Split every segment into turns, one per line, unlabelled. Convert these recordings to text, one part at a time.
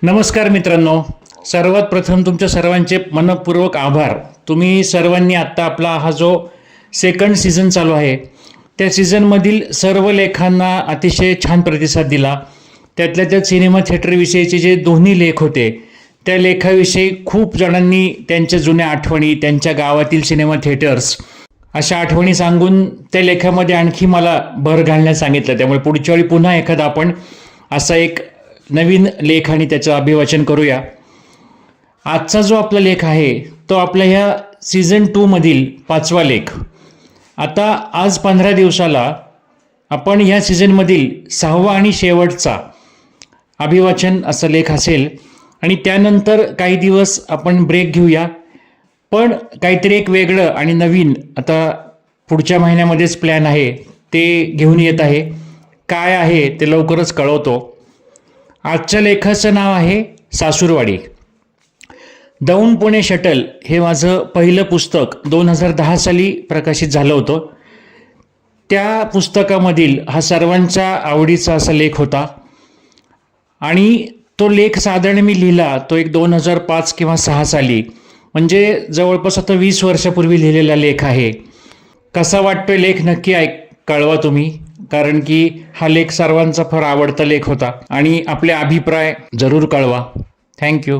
नमस्कार मित्रांनो. सर्वात प्रथम तुमच्या सर्वांचे मनपूर्वक आभार. तुम्ही सर्वांनी आत्ता आपला हा जो सेकंड सीझन चालू आहे त्या सीझनमधील सर्व लेखांना अतिशय छान प्रतिसाद दिला. त्यातल्या त्यात सिनेमा थिएटरविषयीचे जे दोन्ही लेख होते त्या लेखाविषयी खूप जणांनी त्यांच्या जुन्या आठवणी, त्यांच्या गावातील सिनेमा थिएटर्स अशा आठवणी सांगून त्या लेखामध्ये आणखी मला भर घालण्यास सांगितलं. त्यामुळे पुढच्या वेळी पुन्हा एखादा आपण असा एक नवीन लेख आणि त्याचं अभिवाचन करूया. आजचा जो आपला लेख आहे तो आपल्या ह्या सीझन 2 मधील 5वा लेख. आता आज 15 दिवसाला आपण ह्या सीझनमधील 6वा आणि शेवटचा अभिवाचन असा लेख असेल आणि त्यानंतर काही दिवस आपण ब्रेक घेऊया. पण काहीतरी एक वेगळं आणि नवीन आता पुढच्या महिन्यामध्येच प्लॅन आहे, ते घेऊन येत आहे. काय आहे ते लवकरच कळवतो. आजच्या लेखाचं नाव आहे सासूरवाडी. दौंड पुणे शटल हे माझं पहिलं पुस्तक 2010 साली प्रकाशित झालं होतं. त्या पुस्तकामधील हा सर्वांच्या आवडीचा असा लेख होता आणि तो लेख साधारण मी लिहिला तो एक 2005 किंवा 6 साली, म्हणजे जवळपास आता 20 वर्षापूर्वी लिहिलेला लेख आहे. कसा वाटतोय लेख नक्की कळवा तुम्ही, कारण की हा लेख सर्वांचा फार आवडता लेख होता आणि आपले अभिप्राय जरूर कळवा. थँक्यू.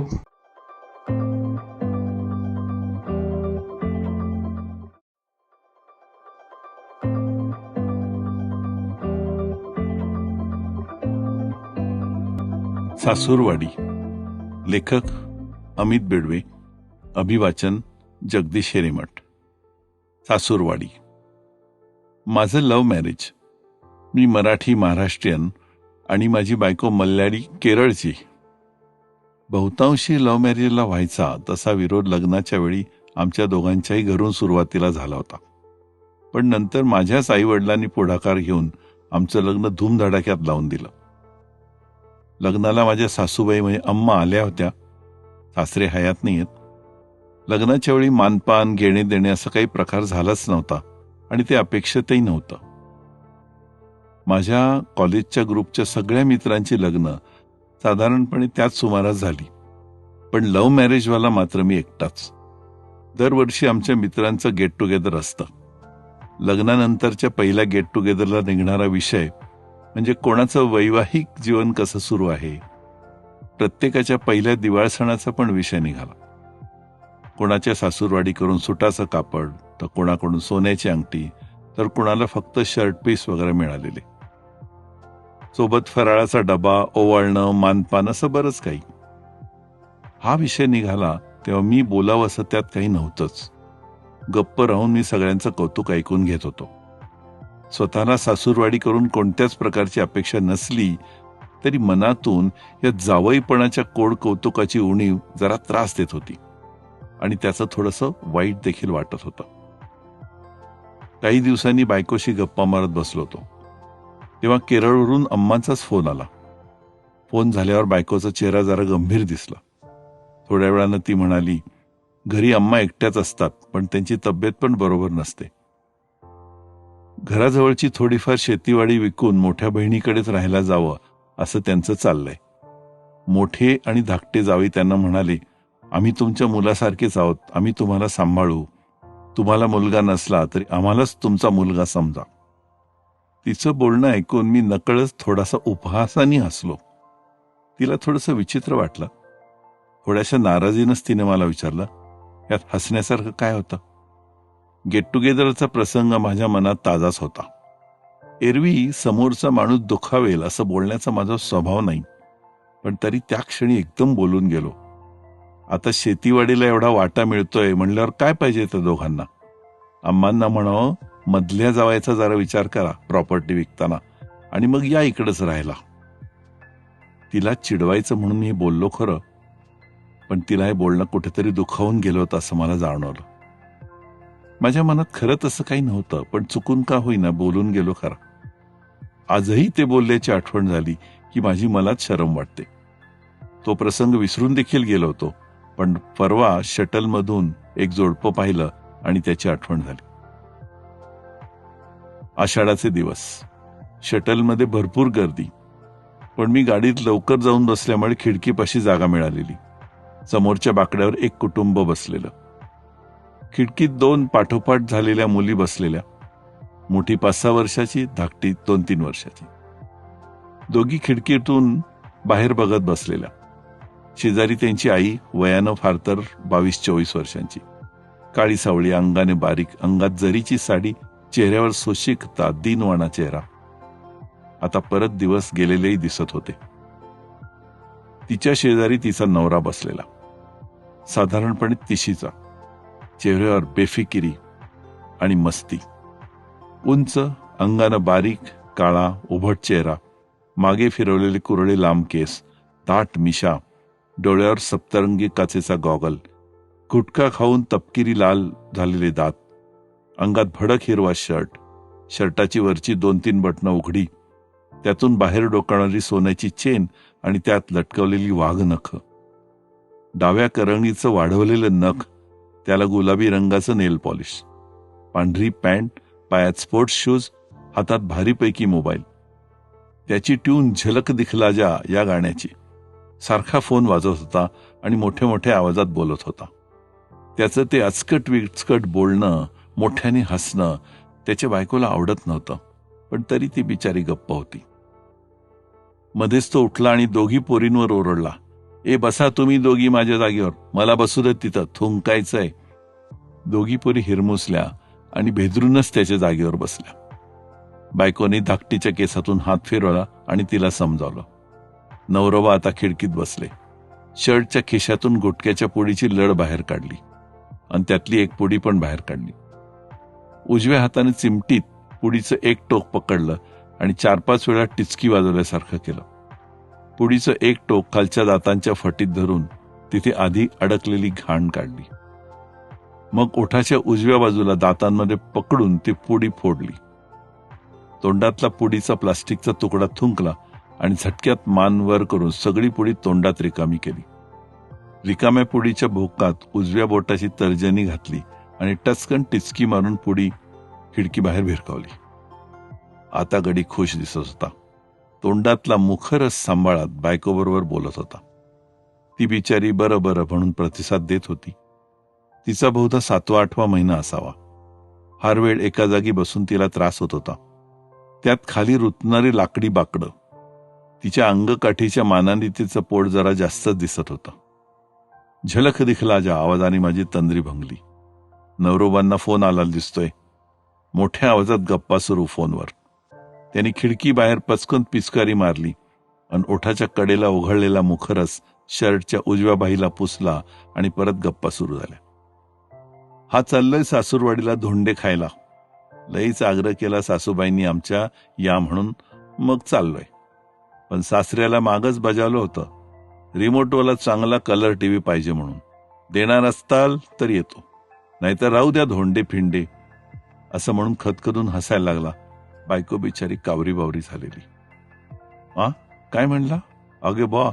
सासूरवाडी. लेखक अमित बेडवे. अभिवाचन जगदीश हिरेमठ. सासूरवाडी. माझं लव्ह मॅरेज. मी मराठी महाराष्ट्रीयन आणि माझी बायको मल्याळी केरळची. बहुतांशी लव्ह मॅरेजला व्हायचा तसा विरोध लग्नाच्या वेळी आमच्या दोघांच्याही घरून सुरुवातीला झाला होता. पण नंतर माझ्याच आईवडिलांनी पुढाकार घेऊन आमचं लग्न धूमधडाक्यात लावून दिलं. लग्नाला माझ्या सासूबाई म्हणजे अम्मा आल्या होत्या. सासरे हयात नाहीयेत. लग्नाच्या वेळी मानपान घेणे देणे असं काही प्रकार झालाच नव्हता आणि ते अपेक्षितही नव्हतं. माझ्या कॉलेजच्या ग्रुपच्या सगळ्या मित्रांची लग्न साधारणपणे त्याच सुमारास झाली, पण लव्ह मॅरेजवाला मात्र मी एकटाच. दरवर्षी आमच्या मित्रांचं गेट टुगेदर असतं. लग्नानंतरच्या पहिल्या गेट टुगेदरला निघणारा विषय म्हणजे कोणाचं वैवाहिक जीवन कसं सुरू आहे. प्रत्येकाच्या पहिल्या दिवाळ सणाचा पण विषय निघाला. कोणाच्या सासूरवाडी करून सुटाचं कापड, तर कोणाकडून सोन्याची अंगठी, तर कोणाला फक्त शर्ट पीस वगैरे मिळालेले. सोबत फराळाचा डबा, ओवाळणं, मानपान असं बरंच काही. हा विषय निघाला तेव्हा मी बोलावं असं त्यात काही नव्हतंच. गप्प राहून मी सगळ्यांचं कौतुक ऐकून घेत होतो. स्वतःला सासूरवाडी करून कोणत्याच प्रकारची अपेक्षा नसली तरी मनातून या जावईपणाच्या कोड कौतुकाची उणीव जरा त्रास देत होती आणि त्याचं थोडंसं वाईट देखील वाटत होतं. काही दिवसांनी बायकोशी गप्पा मारत बसलो होतो तेव्हा केरळवरून अम्माचाच फोन आला. फोन झाल्यावर बायकोचा चेहरा जरा गंभीर दिसला. थोड्या वेळानं ती म्हणाली, घरी अम्मा एकट्याच असतात पण त्यांची तब्येत पण बरोबर नसते. घराजवळची थोडीफार शेतीवाडी विकून मोठ्या बहिणीकडेच राहायला जावं असं त्यांचं चाललंय. मोठे आणि धाकटे जावई त्यांना म्हणाले, आम्ही तुमच्या मुलासारखेच आहोत, आम्ही तुम्हाला सांभाळू. तुम्हाला मुलगा नसला तरी आम्हालाच तुमचा मुलगा समजा. तिचं बोलणं ऐकून मी नकळत थोडासा उपहासाने हसलो. तिला थोडंसं विचित्र वाटलं. थोड्याशा नाराजीनंच तिने मला विचारलं, यात हसण्यासारखं काय होतं? गेट टुगेदरचा प्रसंग माझ्या मनात ताजाच होता. एरवी समोरचा माणूस दुखावेल असं बोलण्याचा माझा स्वभाव नाही, पण तरी त्या क्षणी एकदम बोलून गेलो. आता शेतीवाडीला एवढा वाटा मिळतोय म्हणल्यावर काय पाहिजे त्या दोघांना? अम्मांना म्हणावं, मधल्या जावायचा जरा विचार करा प्रॉपर्टी विकताना आणि मग या इकडंच राहायला. तिला चिडवायचं म्हणून हे बोललो खरं, पण तिला हे बोलणं कुठेतरी दुखावून गेलं होतं असं मला जाणवलं. माझ्या मनात खरं तसं काही नव्हतं, पण चुकून का होईना बोलून गेलो खरा. आजही ते बोलल्याची आठवण झाली की माझी मलाच शरम वाटते. तो प्रसंग विसरून देखील गेलो होतो, पण परवा शटलमधून एक जोडपं पाहिलं आणि त्याची आठवण झाली. आषाढाचे दिवस. शटलमध्ये भरपूर गर्दी. पण मी गाडीत लवकर जाऊन बसल्यामुळे खिडकीपाशी जागा मिळालेली. समोरच्या बाकड्यावर एक कुटुंब बसलेलं. खिडकीत 2 पाठोपाठ झालेल्या मुली बसलेल्या. मोठी 5-6 वर्षाची, धाकटी 2-3 वर्षाची. दोघी खिडकीतून बाहेर बघत बसलेल्या. शेजारी त्यांची आई, वयानं फार तर 22-24 वर्षांची. काळी सावळी, अंगाने बारीक, अंगात जरीची साडी, चेहऱ्यावर सोशिकता, दीनवाणा चेहरा. आता परत दिवस गेलेलेही दिसत होते. तिच्या शेजारी तिचा नवरा बसलेला, साधारणपणे 30चा. चेहऱ्यावर बेफिकिरी आणि मस्ती. उंच, अंगानं बारीक, काळा उभट चेहरा, मागे फिरवलेले कुरळे लांब केस, दाट मिशा, डोळ्यावर सप्तरंगी काचेचा गॉगल, गुटखा खाऊन तपकिरी लाल झालेले दात, अंगात भडक हिरवा शर्ट, शर्टाची वरची 2-3 बटणं उघडी, त्यातून बाहेर डोकावणारी सोन्याची चेन आणि त्यात लटकवलेली वाघ नख, डाव्या करंगीचं वाढवलेलं नख, त्याला गुलाबी रंगाचं नेल पॉलिश, पांढरी पॅन्ट, पायात स्पोर्ट्स शूज, हातात भारीपैकी मोबाईल. त्याची ट्यून झलक दिखला जा या गाण्याची. सारखा फोन वाजवत होता आणि मोठ्या मोठ्या आवाजात बोलत होता. त्याचं ते अचकट विचकट बोलणं, मोठ्याने हसणं त्याच्या बायकोला आवडत नव्हतं, पण तरी ती बिचारी गप्प होती. मध्येच तो उठला आणि दोघी पोरींवर ओरडला, ए बसा तुम्ही दोघी माझ्या जागेवर, मला बसू देत तिथं, थुंकायचंय. दोघी पोरी हिरमुसल्या आणि भेदरूनच त्याच्या जागेवर बसल्या. बायकोने धाकटीच्या केसातून हात फिरवला आणि तिला समजावलं. नवरोबा आता खिडकीत बसले. शर्टच्या खिशातून गुटक्याच्या पुडीची लड बाहेर काढली आणि त्यातली एक पुडी पण बाहेर काढली. उजव्या हाताने चिमटीत पुडीचं एक टोक पकडलं आणि 4-5 वेळा टिचकी वाजवल्यासारखं केलं. पुडीचं एक टोक खालच्या दातांच्या फटीत धरून तिथे आधी अडकलेली घाण काढली. मग ओठाच्या उजव्या बाजूला दातांमध्ये पकडून ती पुडी फोडली. तोंडातला पुडीचा प्लास्टिकचा तुकडा थुंकला आणि झटक्यात मान वर करून सगळी पुडी तोंडात रिकामी केली. रिकाम्या पुडीच्या भोकात उजव्या बोटाची तर्जनी घातली आणि टचकन टिचकी मारून पुडी खिडकी बाहेर भिरकावली. आता गडी खुश दिसत होता. तोंडातला मुखरस सांभाळत बायकोबरोबर बोलत होता. ती बिचारी बरं बरं म्हणून प्रतिसाद देत होती. तिचा बहुधा 7वा-8वा महिना असावा. फार वेळ एका जागी बसून तिला त्रास होत होता. त्यात खाली रुतणारी लाकडी बाकडं. तिच्या अंगकाठीच्या मानाने तिचं पोट जरा जास्तच दिसत होतं. झलक दिखला जा आवाजाने माझी तंद्री भंगली. नवरोबांना फोन आला दिसतोय. मोठ्या आवाजात गप्पा सुरू फोनवर. त्यांनी खिडकी बाहेर पचकन पिचकारी मारली आणि ओठाच्या कडेला उघडलेला मुखरस शर्टच्या उजव्या बाहीला पुसला आणि परत गप्पा सुरू झाल्या. हा चाललोय सासूरवाडीला धोंडे खायला. लईच आग्रह केला सासूबाईंनी आमच्या, या म्हणून, मग चाललोय. पण सासऱ्याला मागच बजावलं होतं, रिमोटवाला चांगला कलर टीव्ही पाहिजे म्हणून. देणार असताल तर येतो, नाहीतर राहू द्या धोंडे फिंडे, असं म्हणून खदखदून हसायला लागला. बायको बिचारी कावरी बावरी झालेली. काय म्हणला? अगे बा,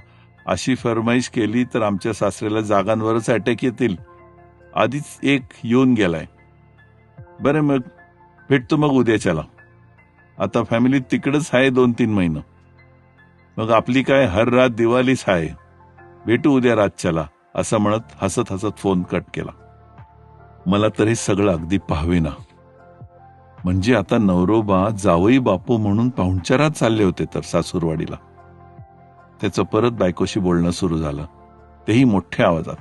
अशी फरमाईश केली तर आमच्या सासऱ्याला जागांवरच अटॅक येतील. आधीच एक येऊन गेलाय. बरं मग भेटतो मग उद्याच्याला. आता फॅमिली तिकडच आहे 2-3 महिने. मग आपली काय हर रात दिवाळीच आहे. भेटू उद्या रातच्याला, असं म्हणत हसत हसत फोन कट केला. मला तर हे सगळं अगदी पाहावेना. म्हणजे आता नवरोबा जावई बापू म्हणून पाहुणचारात चालले होते तर सासूरवाडीला. त्याचं परत बायकोशी बोलणं सुरू झालं, तेही मोठ्या आवाजात.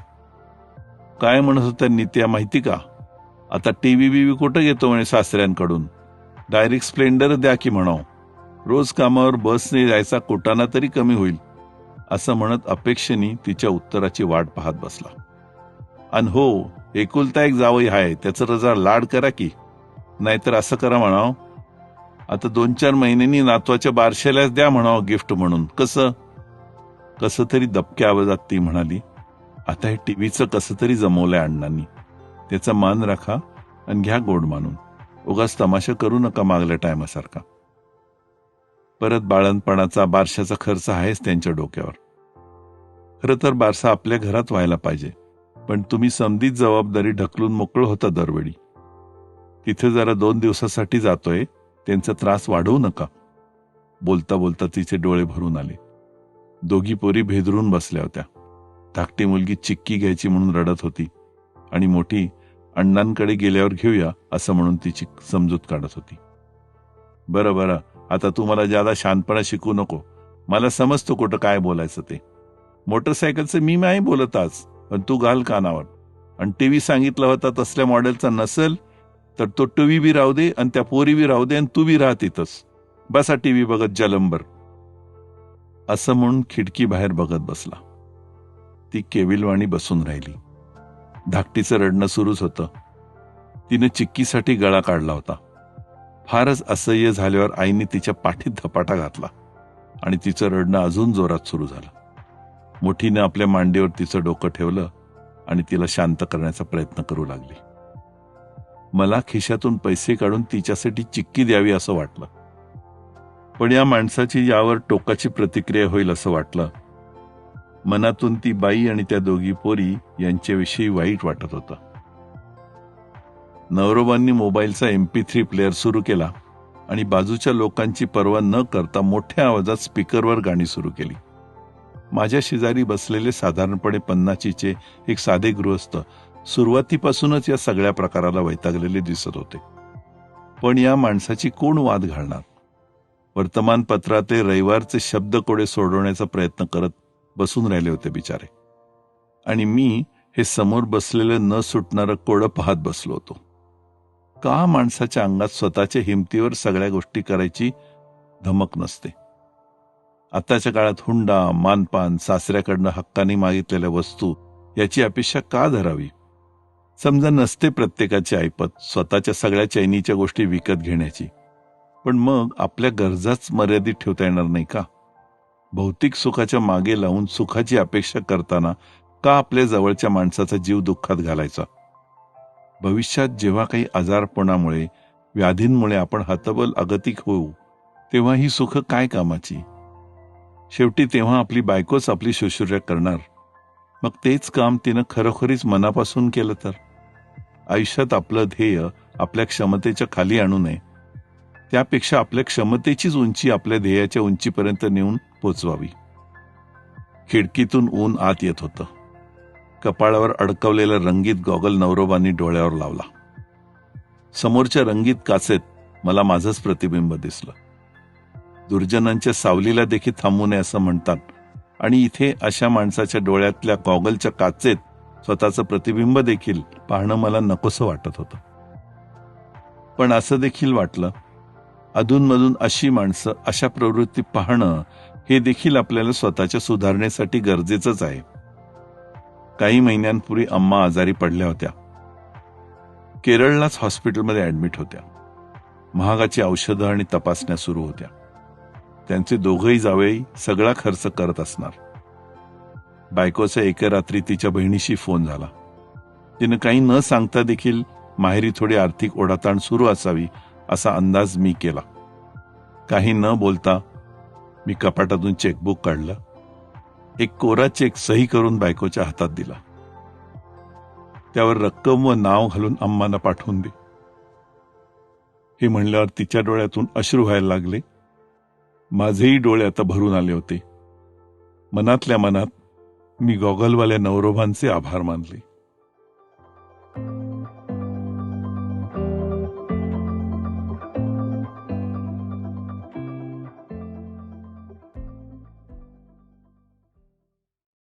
काय म्हणत होत्या नित्या माहिती का? आता टीव्ही बीव्ही कुठं घेतो म्हणे सासऱ्यांकडून. डायरेक्ट स्प्लेंडर द्या की म्हणाव. रोज कामावर बसने जायचा कुटाणा तरी कमी होईल, असं म्हणत अपेक्षेने तिच्या उत्तराची वाट पाहत बसला. अन हो, एकुलता एक जावई आहे, त्याचं रजा लाड करा की. नाहीतर असं करा म्हणाव, आता 2-4 महिन्यांनी नातवाच्या बारशालाच द्या म्हणाव गिफ्ट म्हणून. कसं तरी दबक्या आवाजात ती म्हणाली, आता हे टीव्हीचं कसं तरी जमवलंय अण्णांनी. त्याचा मान राखा आणि घ्या गोड मानून. उगाच तमाशा करू नका मागल्या टायमासारखा. परत बाळणपणाचा बारशाचा खर्च आहेच त्यांच्या डोक्यावर. खरं तर बारसा आपल्या घरात व्हायला पाहिजे, पण तुम्ही समधीच जबाबदारी ढकलून मोकळं होता दरवेळी. तिथे जरा 2 दिवसासाठी जातोय, त्यांचा त्रास वाढवू नका. बोलता बोलता तिचे डोळे भरून आले. दोघी पोरी भेदरून बसल्या होत्या. धाकटी मुलगी चिक्की घ्यायची म्हणून रडत होती आणि मोठी अण्णांकडे गेल्यावर घेऊया असं म्हणून तिची समजूत काढत होती. बरं बरं, आता तू मला ज्यादा शानपणा शिकू नको. मला समजतो कुठं काय बोलायचं ते. मोटरसायकलचं मी नाही बोलत आज, पण तू घाल कानावर. आणि टीव्ही सांगितला होता तसल्या मॉडेलचा नसेल तर तो टीव्ही बी राहू दे आणि त्या पोरी बी राहू दे आणि तू बी राह तिथंच. बसा टीव्ही बघत जलंबर. असं म्हणून खिडकी बाहेर बघत बसला. ती केविलवाणी बसून राहिली. धाकटीचं रडणं सुरूच होतं. तिने चिक्कीसाठी गळा काढला होता. फारच असह्य झाल्यावर आईने तिच्या पाठीत धपाटा घातला आणि तिचं रडणं अजून जोरात सुरू झालं. मोठीने आपल्या मांडीवर तिचं डोकं ठेवलं आणि तिला शांत करण्याचा प्रयत्न करू लागली. मला खिशातून पैसे काढून तिच्यासाठी चिक्की द्यावी असं वाटलं, पण या माणसाची यावर टोकाची प्रतिक्रिया होईल असं वाटलं. मनातून ती बाई आणि त्या दोघी पोरी यांच्याविषयी वाईट वाटत होतं. नवरोबांनी मोबाईलचा MP3 प्लेअर सुरू केला आणि बाजूच्या लोकांची पर्वा न करता मोठ्या आवाजात स्पीकरवर गाणी सुरू केली. माझ्या शेजारी बसलेले साधारणपणे 50चे एक साधे गृहस्थ सुरुवातीपासूनच या सगळ्या प्रकाराला वैतागलेले दिसत होते. पण या माणसाची कोण वाद घालणार? वर्तमानपत्रातले रविवारचे शब्दकोडे सोडवण्याचा प्रयत्न करत बसून राहिले होते बिचारे. आणि मी हे समोर बसलेलं न सुटणारं कोडं पाहत बसलो होतो. का माणसाच्या अंगात स्वतःच्या हिमतीवर सगळ्या गोष्टी करायची धमक नसते? आताच्या काळात हुंडा, मानपान, सासऱ्याकडनं हक्काने मागितलेल्या वस्तू याची अपेक्षा का धरावी? समजा नसते प्रत्येकाची ऐपत स्वतःच्या सगळ्या चैनीच्या गोष्टी विकत घेण्याची, पण मग आपल्या गरजाच मर्यादित ठेवता येणार नाही का? भौतिक सुखाच्या मागे लावून सुखाची अपेक्षा करताना का आपल्या जवळच्या माणसाचा जीव दुःखात घालायचा? भविष्यात जेव्हा काही आजारपणामुळे, व्याधींमुळे आपण हतबल अगतिक होऊ, तेव्हा ही सुख काय कामाची? शेवटी तेव्हा आपली बायकोच आपली शुश्रूषा करणार. मग तेच काम तिनं खरोखरीच मनापासून केलं तर? आयुष्यात आपलं ध्येय आपल्या क्षमतेच्या खाली आणू नये, त्यापेक्षा आपल्या क्षमतेचीच उंची आपल्या ध्येयाच्या उंचीपर्यंत नेऊन पोचवावी. खिडकीतून ऊन आत येत होतं. कपाळावर अडकवलेला रंगीत गॉगल नवरोबांनी डोळ्यावर लावला. समोरच्या रंगीत काचेत मला माझंच प्रतिबिंब दिसलं. दुर्जनांच्या सावलीला देखील थांबू नये असं म्हणतात, आणि इथे अशा माणसाच्या डोळ्यातल्या गॉगलच्या काचेत स्वतःचं प्रतिबिंब देखील पाहणं मला नकोसं वाटत होतं. पण असं देखील वाटलं, अधूनमधून अशी माणसं, अशा प्रवृत्ती पाहणं हे देखील आपल्याला स्वतःच्या सुधारणेसाठी गरजेचंच आहे. काही महिन्यांपूर्वी अम्मा आजारी पडल्या होत्या. केरळलाच हॉस्पिटलमध्ये ऍडमिट होत्या. महागाची औषधं आणि तपासण्या सुरू होत्या. त्यांचे दोघंही जावई सगळा खर्च करत असणार. बायकोचा एका रात्री तिच्या बहिणीशी फोन झाला. तिनं काही न सांगता देखील माहेरी थोडी आर्थिक ओढाताण सुरू असावी असा अंदाज मी केला. काही न बोलता मी कपाटातून चेकबुक काढलं. एक कोरा चेक सही करून बायकोच्या हातात दिला. त्यावर रक्कम व नाव घालून अम्मांना पाठवून दे हे म्हणल्यावर तिच्या डोळ्यातून अश्रू व्हायला लागले. माझेही डोळे आता भरून आले होते. मनातल्या मनात मी गॉगलवाल्या नवरोबांचे आभार मानले.